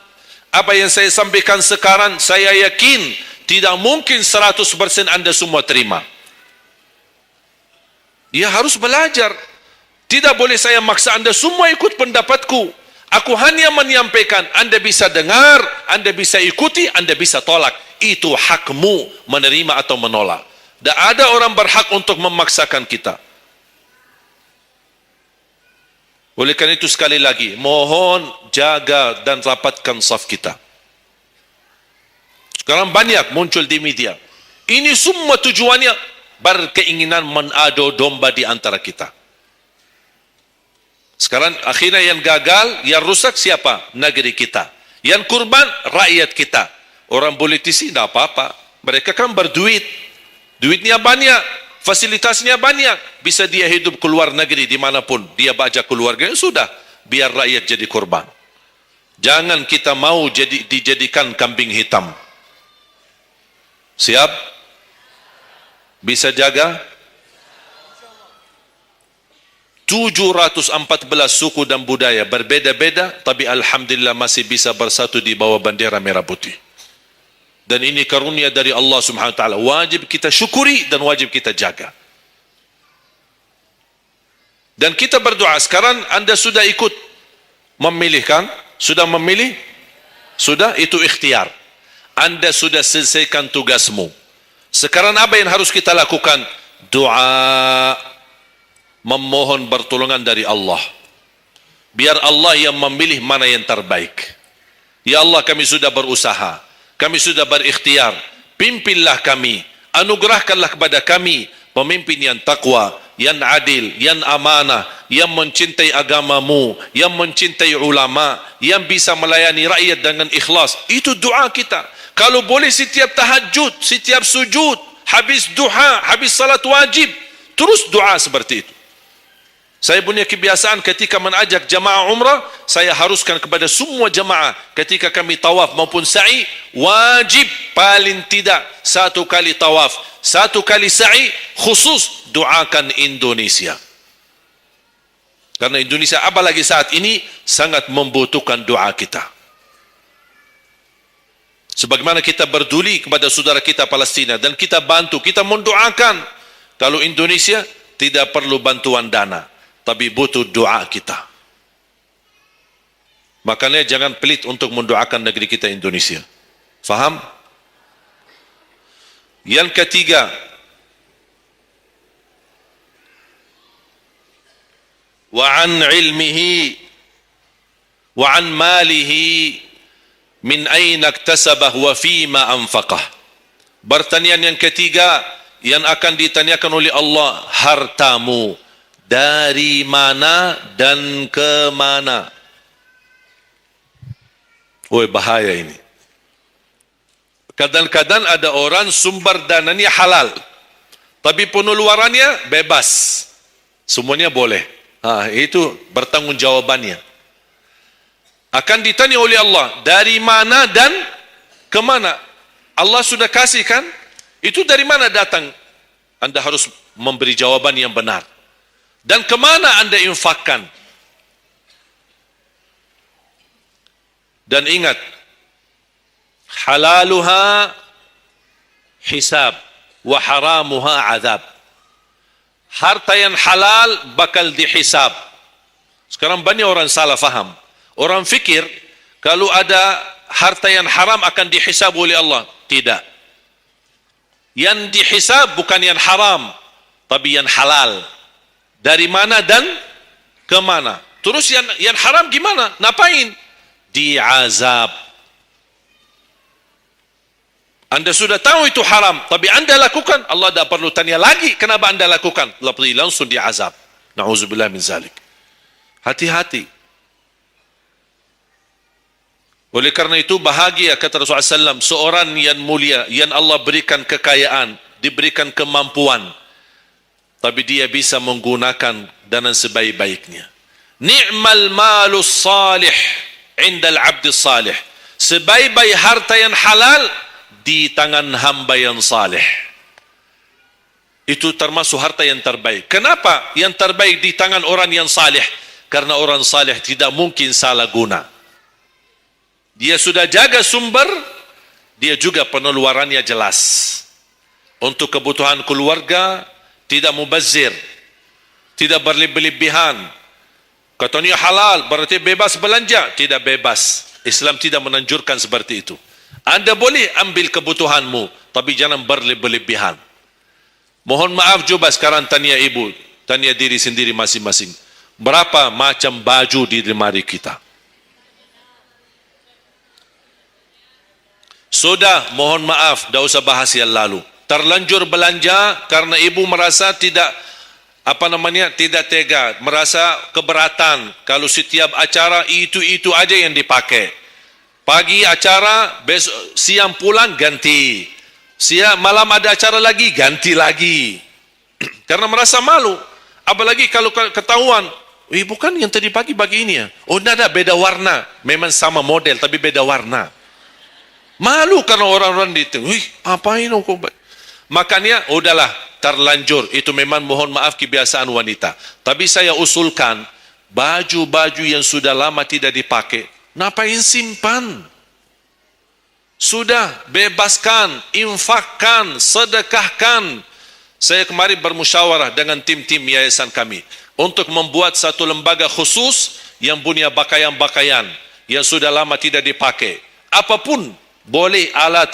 Apa yang saya sampaikan sekarang, saya yakin tidak mungkin 100% anda semua terima. Ya harus belajar. Tidak boleh saya maksa anda semua ikut pendapatku. Aku hanya menyampaikan, anda bisa dengar, anda bisa ikuti, anda bisa tolak. Itu hakmu menerima atau menolak. Tak ada orang berhak untuk memaksakan kita. Oleh karena itu sekali lagi, mohon jaga dan rapatkan saf kita. Sekarang banyak muncul di media. Ini semua tujuannya berkeinginan menadu domba di antara kita. Sekarang akhirnya yang gagal, yang rusak siapa? Negeri kita. Yang kurban, rakyat kita. Orang politisi tidak apa-apa. Mereka kan berduit. Duitnya banyak, fasilitasnya banyak. Bisa dia hidup keluar negeri dimanapun. Dia baca keluarganya, sudah. Biar rakyat jadi korban. Jangan kita mau dijadikan kambing hitam. Siap? Bisa jaga? 714 suku dan budaya berbeda-beda, tapi alhamdulillah masih bisa bersatu di bawah bendera merah putih. Dan ini karunia dari Allah Subhanahu wa taala. Wajib kita syukuri dan wajib kita jaga. Dan kita berdoa. Sekarang anda sudah ikut memilih kan? Sudah memilih? Sudah, itu ikhtiar. Anda sudah selesaikan tugasmu. Sekarang apa yang harus kita lakukan? Doa, memohon pertolongan dari Allah. Biar Allah yang memilih mana yang terbaik. Ya Allah, kami sudah berusaha, kami sudah berikhtiar, pimpinlah kami, anugerahkanlah kepada kami pemimpin yang takwa, yang adil, yang amanah, yang mencintai agamamu, yang mencintai ulama, yang bisa melayani rakyat dengan ikhlas. Itu doa kita. Kalau boleh setiap tahajud, setiap sujud, habis duha, habis salat wajib, terus doa seperti itu. Saya punya kebiasaan ketika mengajak jamaah umrah, saya haruskan kepada semua jamaah ketika kami tawaf maupun sa'i, wajib paling tidak 1 kali tawaf, 1 kali sa'i, khusus doakan Indonesia. Karena Indonesia apalagi saat ini sangat membutuhkan doa kita. Sebagaimana kita berduli kepada saudara kita Palestina dan kita bantu, kita mendoakan. Kalau Indonesia tidak perlu bantuan dana, tapi butuh doa kita. Makanya jangan pelit untuk mendoakan negeri kita Indonesia. Faham? Yang ketiga, wa an ilmihi wa an malihi min aina iktasabah wa fima anfaqah. Pertanyaan yang ketiga yang akan ditanyakan oleh Allah, hartamu dari mana dan ke mana? Woi, bahaya ini. Kadang-kadang ada orang sumber dananya halal, tapi pengeluarannya bebas. Semuanya boleh. Itu bertanggung jawabannya. akan ditanya oleh Allah, dari mana dan ke mana? Allah sudah kasih kan? Itu dari mana datang? Anda harus memberi jawaban yang benar. Dan ke mana Anda infakkan? Dan ingat, halaluha hisab wa haramuha azab. Harta yang halal bakal dihisab. Sekarang banyak orang salah faham. Orang fikir kalau ada harta yang haram akan dihisab oleh Allah. Tidak. Yang dihisab bukan yang haram, tapi yang halal. Dari mana dan ke mana? Terus yang haram gimana? Ngapain? Diazab. Anda sudah tahu itu haram, tapi Anda lakukan, Allah tak perlu tanya lagi kenapa Anda lakukan. Langsung diazab. Na'udzubillah min zalik. Hati-hati. Oleh karena itu bahagia kata Rasulullah SAW, seorang yang mulia, yang Allah berikan kekayaan, diberikan kemampuan, tapi dia bisa menggunakan dengan sebaik-baiknya. Ni'mal malus salih indal abdis salih. Sebaik-baik harta yang halal di tangan hamba yang salih. Itu termasuk harta yang terbaik. Kenapa yang terbaik di tangan orang yang salih? Karena orang salih tidak mungkin salah guna. Dia sudah jaga sumber, dia juga pengeluarannya jelas. Untuk kebutuhan keluarga, tidak mubazir, tidak berlebihan. Katanya halal, berarti bebas belanja. Tidak bebas. Islam tidak menanjurkan seperti itu. Anda boleh ambil kebutuhanmu, tapi jangan berlebihan. Mohon maaf coba sekarang tanya ibu, tanya diri sendiri masing-masing. Berapa macam baju di lemari kita? Sudah, mohon maaf, dah usah bahas yang lalu. Terlanjur belanja karena ibu merasa tidak tidak tega, merasa keberatan kalau setiap acara itu aja yang dipakai. Pagi acara, besok siang pulang ganti. Siang malam ada acara lagi, ganti lagi. Karena merasa malu. Apalagi kalau ketahuan, bukan yang tadi pagi ini ya. Oh, ada beda warna. Memang sama model tapi beda warna. Malu karena orang-orang itu. Apain kok? Makanya udahlah, terlanjur. Itu memang mohon maaf kebiasaan wanita. Tapi saya usulkan baju-baju yang sudah lama tidak dipakai, ngapain simpan? Sudah, bebaskan, infakkan, sedekahkan. Saya kemarin bermusyawarah dengan tim-tim yayasan kami untuk membuat satu lembaga khusus yang punya pakaian-pakaian yang sudah lama tidak dipakai. Apapun boleh, alat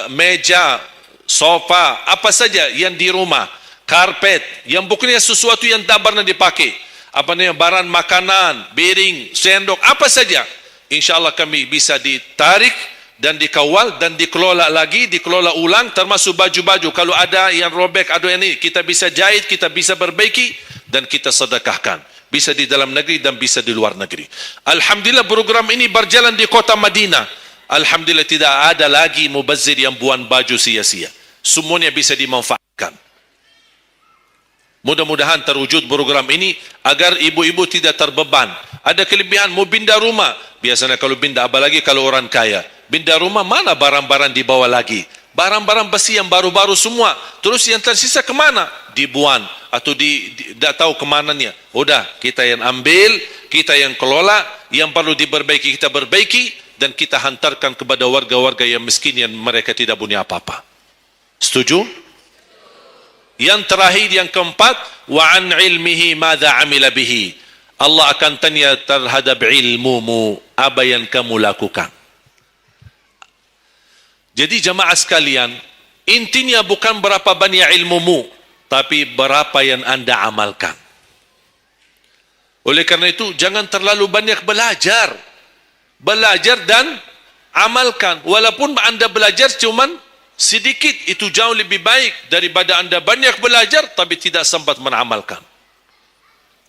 meja, sofa, apa saja yang di rumah, karpet, yang bukannya sesuatu yang tak pernah dipakai, barang makanan, piring, sendok, apa saja, insyaAllah kami bisa ditarik dan dikawal dan dikelola lagi, dikelola ulang, termasuk baju-baju. Kalau ada yang robek, ada yang ini, kita bisa jahit, kita bisa perbaiki dan kita sedekahkan. Bisa di dalam negeri dan bisa di luar negeri. Alhamdulillah program ini berjalan di kota Madinah. Alhamdulillah tidak ada lagi mubazir yang buang baju sia-sia. Semuanya bisa dimanfaatkan. Mudah-mudahan terwujud program ini agar ibu-ibu tidak terbeban. Ada kelebihan mau pindah rumah. Biasanya kalau pindah, apalagi kalau orang kaya, pindah rumah mana barang-barang dibawa lagi? Barang-barang besi yang baru-baru semua. Terus yang tersisa kemana? Dibuang atau tidak tahu kemananya. Udah, kita yang ambil, kita yang kelola, yang perlu diperbaiki kita perbaiki, dan kita hantarkan kepada warga-warga yang miskin yang mereka tidak punya apa-apa. Setuju? Yang terakhir, yang keempat, wa an ilmihi madza amila bihi. Allah akan tanya terhadap ilmumu, apa yang kamu lakukan. Jadi jamaah sekalian, intinya bukan berapa banyak ilmumu, tapi berapa yang Anda amalkan. Oleh karena itu, jangan terlalu banyak belajar. Belajar dan amalkan. Walaupun Anda belajar cuman sedikit, itu jauh lebih baik daripada Anda banyak belajar tapi tidak sempat mengamalkan.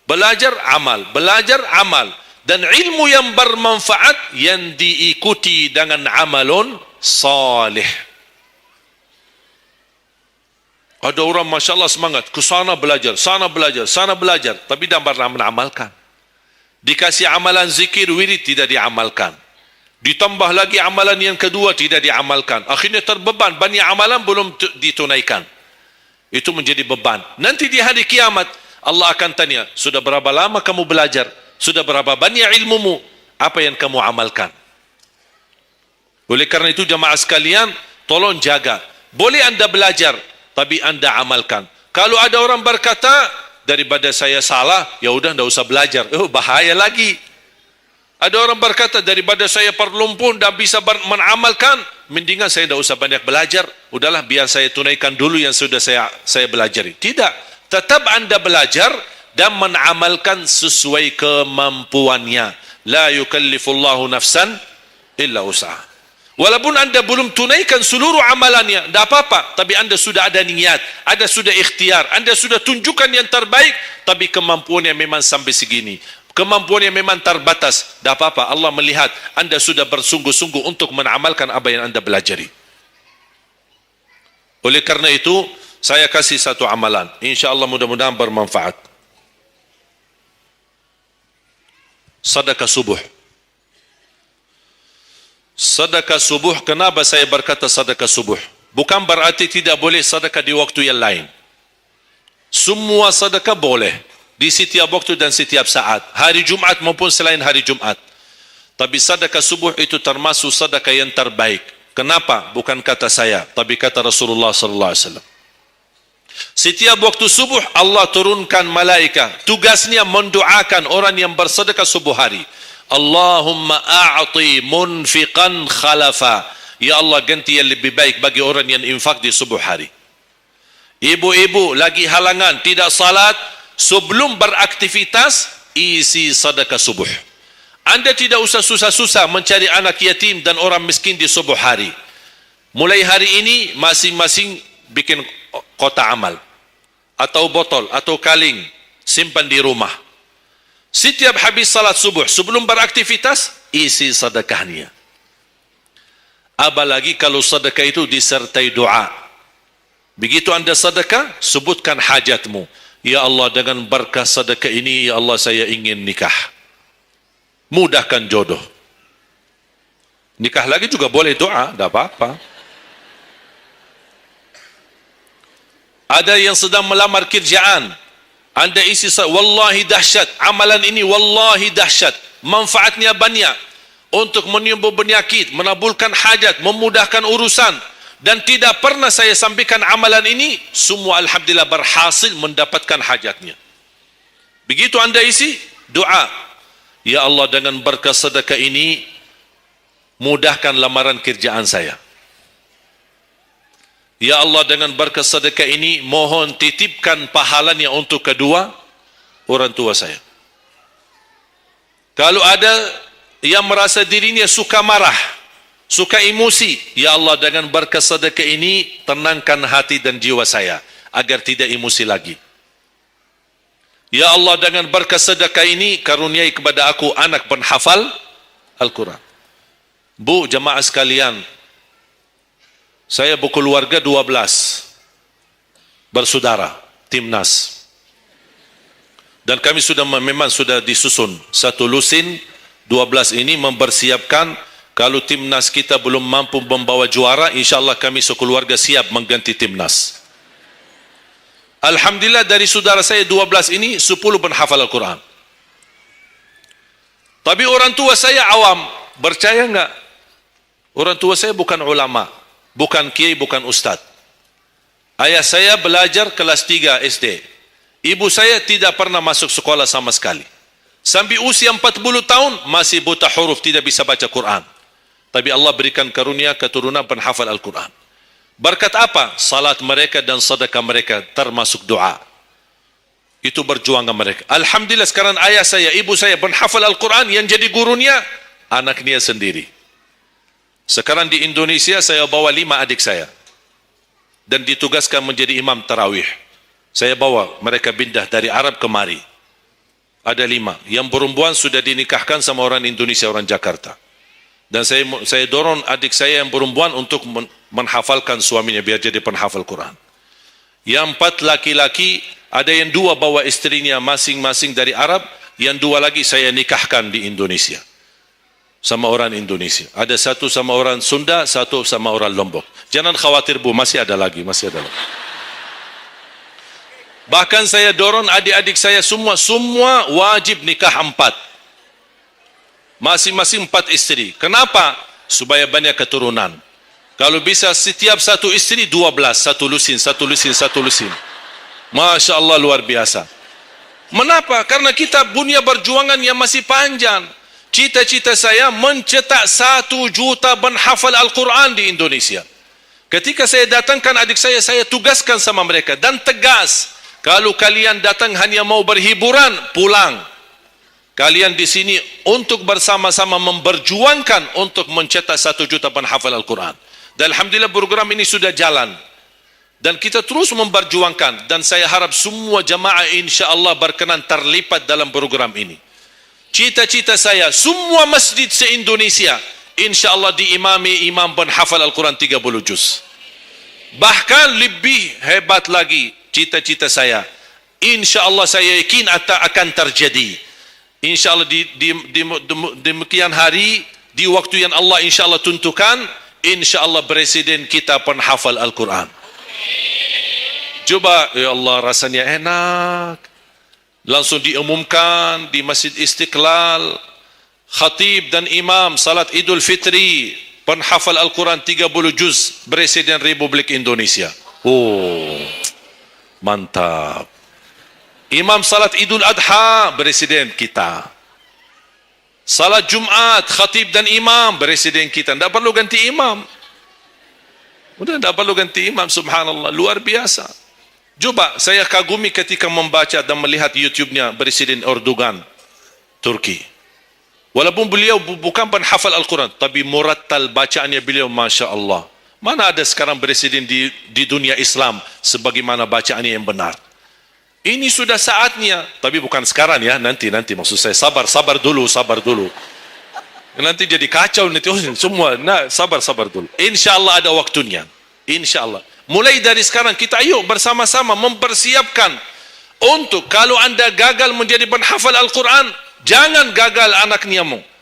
Belajar, amal. Belajar, amal. Dan ilmu yang bermanfaat yang diikuti dengan amalun salih. Ada orang Masya Allah semangat, ke sana belajar, sana belajar, sana belajar, tapi tidak pernah mengamalkan. Dikasih amalan zikir, wirid, tidak diamalkan. Ditambah lagi amalan yang kedua, tidak diamalkan. Akhirnya terbeban, banyak amalan belum ditunaikan. Itu menjadi beban. Nanti di hari kiamat, Allah akan tanya, sudah berapa lama kamu belajar? Sudah berapa banyak ilmumu? Apa yang kamu amalkan? Oleh karena itu jamaah sekalian, tolong jaga. Boleh anda belajar, tapi anda amalkan. Kalau ada orang berkata, daripada saya salah, ya udah tidak usah belajar. Oh, bahaya lagi. Ada orang berkata, daripada saya perlumpun dan bisa menamalkan, mendingan saya tidak usah banyak belajar. Udahlah, biar saya tunaikan dulu yang sudah saya belajari. Tidak. Tetap anda belajar dan menamalkan sesuai kemampuannya. La yukallifullahu nafsan illa usaha. Walaupun anda belum tunaikan seluruh amalannya, tidak apa-apa. Tapi anda sudah ada niat, anda sudah ikhtiar, anda sudah tunjukkan yang terbaik, tapi kemampuannya memang sampai segini. Kemampuannya memang terbatas. Tidak apa-apa, Allah melihat anda sudah bersungguh-sungguh untuk menamalkan apa yang anda belajari. Oleh karena itu, saya kasih satu amalan. InsyaAllah mudah-mudahan bermanfaat. Sedekah subuh. Sedekah subuh, kenapa saya berkata sedekah subuh? Bukan berarti tidak boleh sedekah di waktu yang lain. Semua sedekah boleh di setiap waktu dan setiap saat, hari Jumat maupun selain hari Jumat. Tapi sedekah subuh itu termasuk sedekah yang terbaik. Kenapa? Bukan kata saya, tapi kata Rasulullah sallallahu alaihi wasallam. Setiap waktu subuh Allah turunkan malaikat, tugasnya mendoakan orang yang bersedekah subuh hari. Allahumma a'ti munfiqan khalafa. Ya Allah, ganti yang lebih baik bagi orang yang infak di subuh hari. Ibu-ibu lagi halangan tidak salat, sebelum beraktivitas isi sedekah subuh. Anda tidak usah susah-susah mencari anak yatim dan orang miskin di subuh hari. Mulai hari ini masing-masing bikin kotak amal atau botol atau kaling, simpan di rumah. Setiap habis salat subuh, sebelum beraktivitas, isi sedekahnya. Apalagi kalau sedekah itu disertai doa. Begitu anda sedekah, sebutkan hajatmu. Ya Allah, dengan berkah sedekah ini, ya Allah, saya ingin nikah. Mudahkan jodoh. Nikah lagi juga boleh doa, tidak apa-apa. Ada yang sedang melamar kerjaan, anda isi, wallahi dahsyat, amalan ini wallahi dahsyat, manfaatnya banyak untuk menyembuh penyakit, menabulkan hajat, memudahkan urusan. Dan tidak pernah saya sampaikan amalan ini, semua alhamdulillah berhasil mendapatkan hajatnya. Begitu anda isi, doa. Ya Allah, dengan berkah sedekah ini, mudahkan lamaran kerjaan saya. Ya Allah, dengan berkah sedekah ini, mohon titipkan pahalanya untuk kedua orang tua saya. Kalau ada yang merasa dirinya suka marah, suka emosi, ya Allah, dengan berkah sedekah ini, tenangkan hati dan jiwa saya, agar tidak emosi lagi. Ya Allah, dengan berkah sedekah ini, karuniai kepada aku anak penghafal Al-Quran. Bu, jamaah sekalian, saya berkeluarga 12 bersaudara, timnas. Dan kami memang sudah disusun satu lusin. 12 ini mempersiapkan, kalau timnas kita belum mampu membawa juara, insyaAllah kami sekeluarga siap mengganti timnas. Alhamdulillah, dari saudara saya 12 ini 10 penghafal Al-Quran. Tapi orang tua saya awam. Percaya enggak? Orang tua saya bukan ulama, bukan kiai, bukan ustaz. Ayah saya belajar kelas 3 SD. Ibu saya tidak pernah masuk sekolah sama sekali. Sampai usia 40 tahun masih buta huruf, tidak bisa baca Quran. Tapi Allah berikan karunia keturunan penghafal Al-Quran. Berkat apa? Salat mereka dan sedekah mereka, termasuk doa. Itu perjuangan mereka. Alhamdulillah, sekarang ayah saya, ibu saya penghafal Al-Quran, yang jadi gurunya anaknya sendiri. Sekarang di Indonesia saya bawa 5 adik saya dan ditugaskan menjadi imam tarawih. Saya bawa mereka pindah dari Arab kemari. Ada 5. Yang perempuan sudah dinikahkan sama orang Indonesia, orang Jakarta. Dan saya dorong adik saya yang perempuan untuk menghafalkan suaminya biar jadi penghafal Quran. Yang 4 laki-laki, ada yang 2 bawa istrinya masing-masing dari Arab, Yang 2 lagi saya nikahkan di Indonesia. Sama orang Indonesia. Ada satu sama orang Sunda, satu sama orang Lombok. Jangan khawatir Bu, masih ada lagi. Bahkan saya dorong adik-adik saya semua wajib nikah 4. Masing-masing 4 istri. Kenapa? Supaya banyak keturunan. Kalau bisa setiap satu istri 12, satu lusin. Masya Allah, luar biasa. Mengapa? Karena kita punya perjuangan yang masih panjang. Cita-cita saya mencetak 1 juta penghafal Al-Quran di Indonesia. Ketika saya datangkan adik saya tugaskan sama mereka dan tegas, kalau kalian datang hanya mau berhiburan, pulang. Kalian di sini untuk bersama-sama memperjuangkan untuk mencetak 1 juta penghafal Al-Quran. Dan alhamdulillah program ini sudah jalan. Dan kita terus memperjuangkan, dan saya harap semua jamaah insya-Allah berkenan terlibat dalam program ini. Cita-cita saya semua masjid se-Indonesia insya-Allah diimami imam penghafal Al-Quran 30 juz. Bahkan lebih hebat lagi cita-cita saya, insya-Allah saya yakin akan terjadi. Insya-Allah di demikian hari, di waktu yang Allah insya-Allah tentukan, insya-Allah presiden kita penghafal Al-Quran. Coba, ya Allah, rasanya enak. Langsung diumumkan di Masjid Istiqlal, khatib dan imam salat Idul Fitri, penghafal Al-Quran 30 juz, Presiden Republik Indonesia. Oh, mantap. Imam salat Idul Adha, Presiden kita. Salat Jumat, khatib dan imam, Presiden kita. Tidak perlu ganti imam. Udah tidak perlu ganti imam, subhanallah, luar biasa. Coba saya kagumi ketika membaca dan melihat YouTube-nya Presiden Erdogan Turki. Walaupun beliau bukan penghafal Al-Quran, tapi murattal bacaannya beliau, Masya Allah. Mana ada sekarang presiden di dunia Islam sebagaimana bacaannya yang benar. Ini sudah saatnya, tapi bukan sekarang ya, nanti maksud saya sabar dulu. Nanti jadi kacau nanti semua. Nah, sabar dulu. Insya Allah ada waktunya. Insya Allah. Mulai dari sekarang kita ayo bersama-sama mempersiapkan untuk kalau anda gagal menjadi penghafal Al-Quran, jangan gagal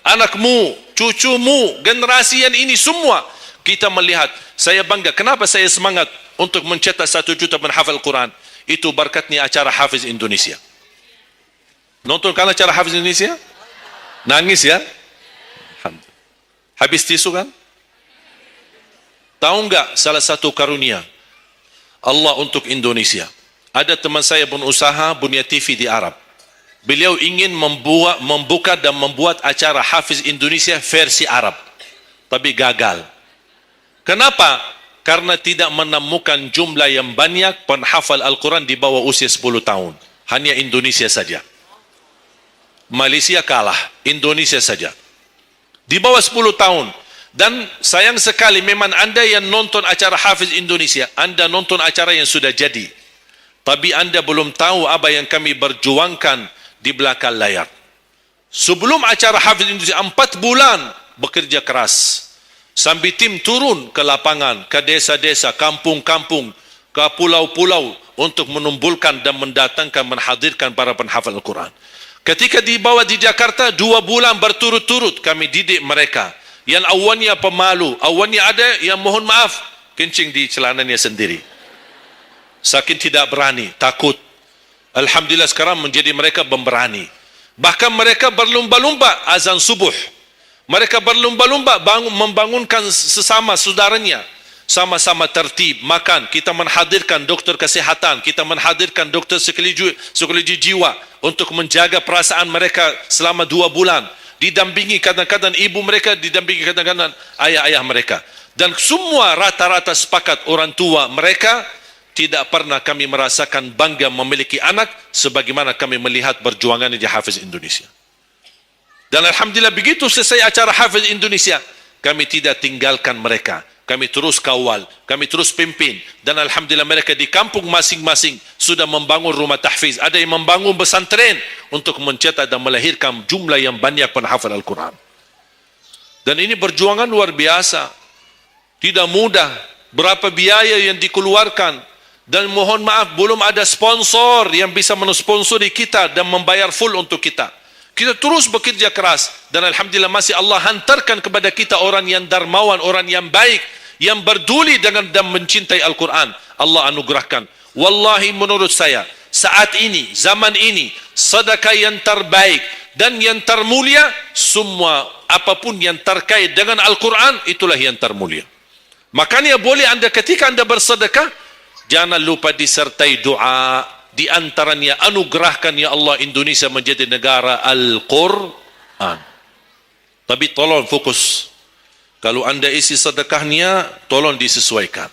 anakmu, cucumu, generasi yang ini semua. Kita melihat, saya bangga. Kenapa saya semangat untuk mencetak 1 juta penghafal Al-Quran? Itu berkatnya acara Hafiz Indonesia. Nonton kan acara Hafiz Indonesia? Nangis ya? Habis tisu kan? Tahu enggak salah satu karunia Allah untuk Indonesia? Ada teman saya berusaha punya TV di Arab. Beliau ingin membuka dan membuat acara Hafiz Indonesia versi Arab. Tapi gagal. Kenapa? Karena tidak menemukan jumlah yang banyak penghafal Al-Quran di bawah usia 10 tahun. Hanya Indonesia saja. Malaysia kalah, Indonesia saja. Di bawah 10 tahun. Dan sayang sekali memang anda yang nonton acara Hafiz Indonesia, anda nonton acara yang sudah jadi. Tapi anda belum tahu apa yang kami berjuangkan di belakang layar. Sebelum acara Hafiz Indonesia 4 bulan bekerja keras. Sampai tim turun ke lapangan, ke desa-desa, kampung-kampung, ke pulau-pulau untuk menumbuhkan dan mendatangkan, menghadirkan para penghafal Al-Quran. Ketika dibawa di Jakarta 2 bulan berturut-turut kami didik mereka. Yang awalnya pemalu, awalnya ada yang mohon maaf kencing di celananya sendiri, saking tidak berani, takut. Alhamdulillah sekarang menjadi mereka pemberani. Bahkan mereka berlumba-lumba azan subuh. Mereka berlumba-lumba membangunkan sesama saudaranya. Sama-sama tertib makan. Kita menghadirkan dokter kesehatan, kita menghadirkan dokter psikologi jiwa untuk menjaga perasaan mereka selama 2 bulan. Didampingi kadang-kadang ibu mereka, didampingi kadang-kadang ayah-ayah mereka. Dan semua rata-rata sepakat orang tua mereka, tidak pernah kami merasakan bangga memiliki anak sebagaimana kami melihat perjuangannya di Hafiz Indonesia. Dan alhamdulillah begitu selesai acara Hafiz Indonesia, kami tidak tinggalkan mereka. Kami terus kawal, kami terus pimpin. Dan alhamdulillah mereka di kampung masing-masing sudah membangun rumah tahfiz. Ada yang membangun pesantren untuk mencetak dan melahirkan jumlah yang banyak penghafal Al-Quran. Dan ini perjuangan luar biasa. Tidak mudah. Berapa biaya yang dikeluarkan. Dan mohon maaf, belum ada sponsor yang bisa mensponsori kita dan membayar full untuk kita. Kita terus bekerja keras dan alhamdulillah masih Allah hantarkan kepada kita orang yang dermawan, orang yang baik, yang berduli dengan dan mencintai Al-Quran. Allah anugerahkan. Wallahi menurut saya, saat ini, zaman ini, sedekah yang terbaik dan yang termulia, semua apapun yang terkait dengan Al-Quran, itulah yang termulia. Makanya boleh anda ketika anda bersedekah, jangan lupa disertai doa. Di antaranya anugerahkan ya Allah Indonesia menjadi negara Al-Quran. Tapi tolong fokus. Kalau anda isi sedekahnya, tolong disesuaikan.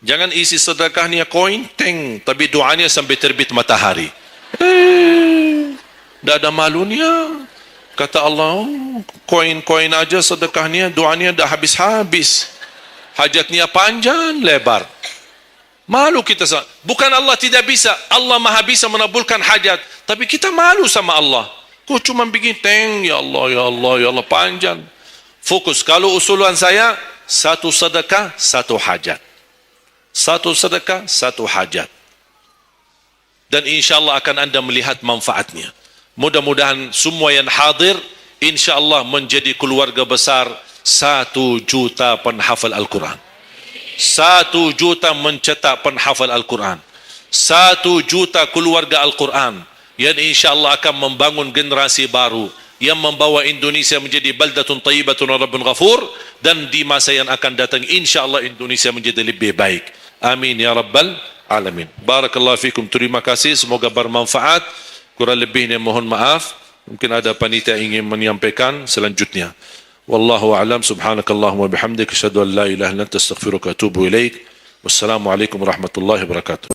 Jangan isi sedekahnya koin, teng, tapi doanya sampai terbit matahari. Tidak ada malunya. Kata Allah, koin-koin aja sedekahnya, doanya dah habis-habis. Hajatnya panjang, lebar. Malu kita. Bukan Allah tidak bisa. Allah maha bisa menabulkan hajat. Tapi kita malu sama Allah. Kok cuma bikin teng, ya Allah, ya Allah, ya Allah, panjang. Fokus. Kalau usulan saya, satu sedekah, satu hajat. Satu sedekah, satu hajat. Dan insya Allah akan anda melihat manfaatnya. Mudah-mudahan semua yang hadir, insya Allah menjadi keluarga besar 1 juta penghafal Al-Quran. 1 juta mencetak penghafal Al-Quran. 1 juta keluarga Al-Quran yang insyaAllah akan membangun generasi baru yang membawa Indonesia menjadi baldatun tayyibatun rabbun ghafur, dan di masa yang akan datang insyaAllah Indonesia menjadi lebih baik. Amin ya rabbal alamin. Barakallahu fikum. Terima kasih, semoga bermanfaat. Kurang lebihnya mohon maaf. Mungkin ada panitia ingin menyampaikan selanjutnya. Wallahu a'lam. Subhanakallahumma bihamdika asyhadu an la ilaha illa anta astaghfiruka wa atubu ilaik. Wassalamu alaikum warahmatullahi wabarakatuh.